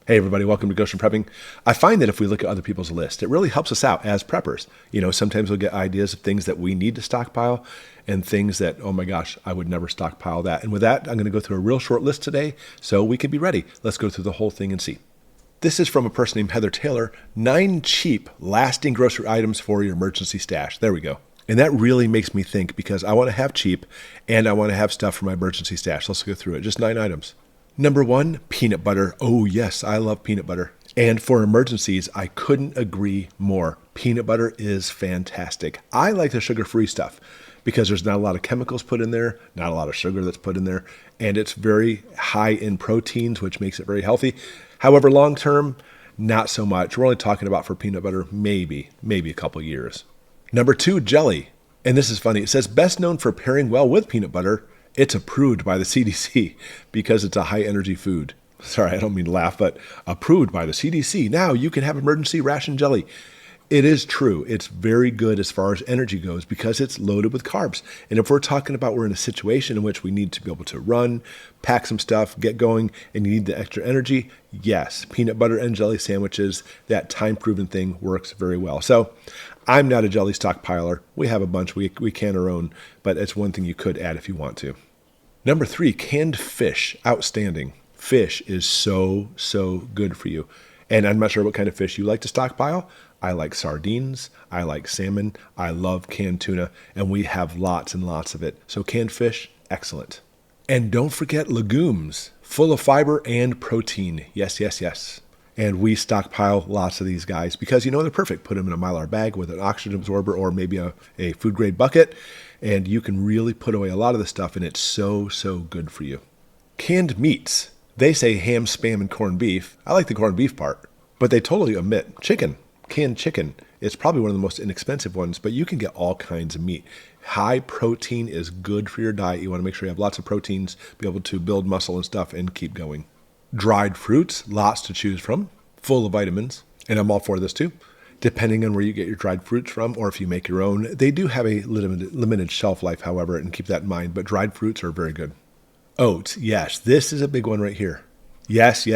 Hey everybody, welcome to Goshen Prepping. I find that if we look at other people's lists, it really helps us out as preppers. Sometimes we'll get ideas of things that we need to stockpile and things that, oh my gosh, I would never stockpile that. And with that, I'm going to go through a real short list today so we can be ready. Let's go through the whole thing and see. This is from a person named Heather Taylor, 9 cheap, lasting grocery items for your emergency stash. There we go. And that really makes me think because I want to have cheap and I want to have stuff for my emergency stash. Let's go through it. Just 9 items. Number 1, peanut butter. Oh yes, I love peanut butter. And for emergencies, I couldn't agree more. Peanut butter is fantastic. I like the sugar-free stuff because there's not a lot of chemicals put in there, not a lot of sugar that's put in there, and it's very high in proteins, which makes it very healthy. However, long term, not so much. We're only talking about for peanut butter, maybe a couple years. Number 2, jelly. And this is funny. It says best known for pairing well with peanut butter. It's approved by the CDC because it's a high energy food. Sorry, I don't mean to laugh, but approved by the CDC. Now you can have emergency ration jelly. It is true. It's very good as far as energy goes because it's loaded with carbs. And if we're talking about we're in a situation in which we need to be able to run, pack some stuff, get going, and you need the extra energy, yes, peanut butter and jelly sandwiches, that time-proven thing works very well. So I'm not a jelly stockpiler. We have a bunch. We can our own, but it's one thing you could add if you want to. Number 3, canned fish. Outstanding. Fish is so good for you. And I'm not sure what kind of fish you like to stockpile. I like sardines. I like salmon. I love canned tuna. And we have lots and lots of it. So canned fish, excellent. And don't forget legumes, full of fiber and protein. Yes. And we stockpile lots of these guys because, they're perfect. Put them in a Mylar bag with an oxygen absorber or maybe a food grade bucket. And you can really put away a lot of the stuff, and it's so good for you. Canned meats. They say ham, spam, and corned beef. I like the corned beef part, but they totally omit chicken. Canned chicken. It's probably one of the most inexpensive ones, but you can get all kinds of meat. High protein is good for your diet. You want to make sure you have lots of proteins, be able to build muscle and stuff, and keep going. Dried fruits, lots to choose from, full of vitamins, and I'm all for this too. Depending on where you get your dried fruits from or if you make your own. They do have a limited shelf life, however, and keep that in mind, but dried fruits are very good. Oats, yes, this is a big one right here. Yes.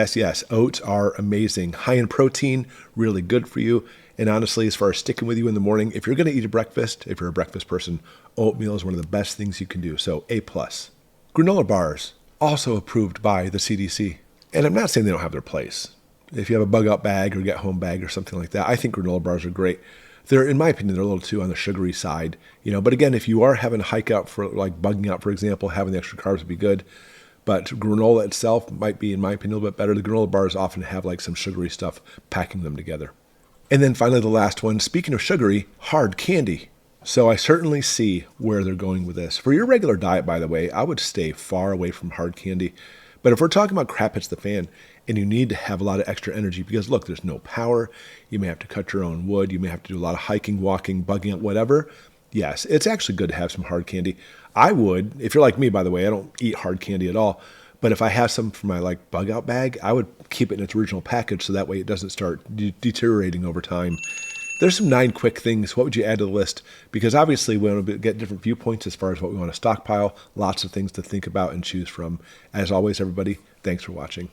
Oats are amazing. High in protein, really good for you. And honestly, as far as sticking with you in the morning, if you're going to eat a breakfast, if you're a breakfast person, oatmeal is one of the best things you can do. So A+. Granola bars, also approved by the CDC. And I'm not saying they don't have their place. If you have a bug out bag or get home bag or something like that, I think granola bars are great. They're, in my opinion, they're a little too on the sugary side, but again, if you are having a hike out for like bugging out, for example, having the extra carbs would be good. But granola itself might be, in my opinion, a little bit better. The granola bars often have like some sugary stuff packing them together. And then finally, the last one, speaking of sugary, hard candy. So I certainly see where they're going with this. For your regular diet, by the way, I would stay far away from hard candy. But if we're talking about crap hits the fan and you need to have a lot of extra energy because, look, there's no power, you may have to cut your own wood, you may have to do a lot of hiking, walking, bugging out, whatever. Yes, it's actually good to have some hard candy. I would, if you're like me, by the way, I don't eat hard candy at all. But if I have some for my bug out bag, I would keep it in its original package so that way it doesn't start deteriorating over time. There's some 9 quick things. What would you add to the list? Because obviously we want to get different viewpoints as far as what we want to stockpile. Lots of things to think about and choose from. As always, everybody, thanks for watching.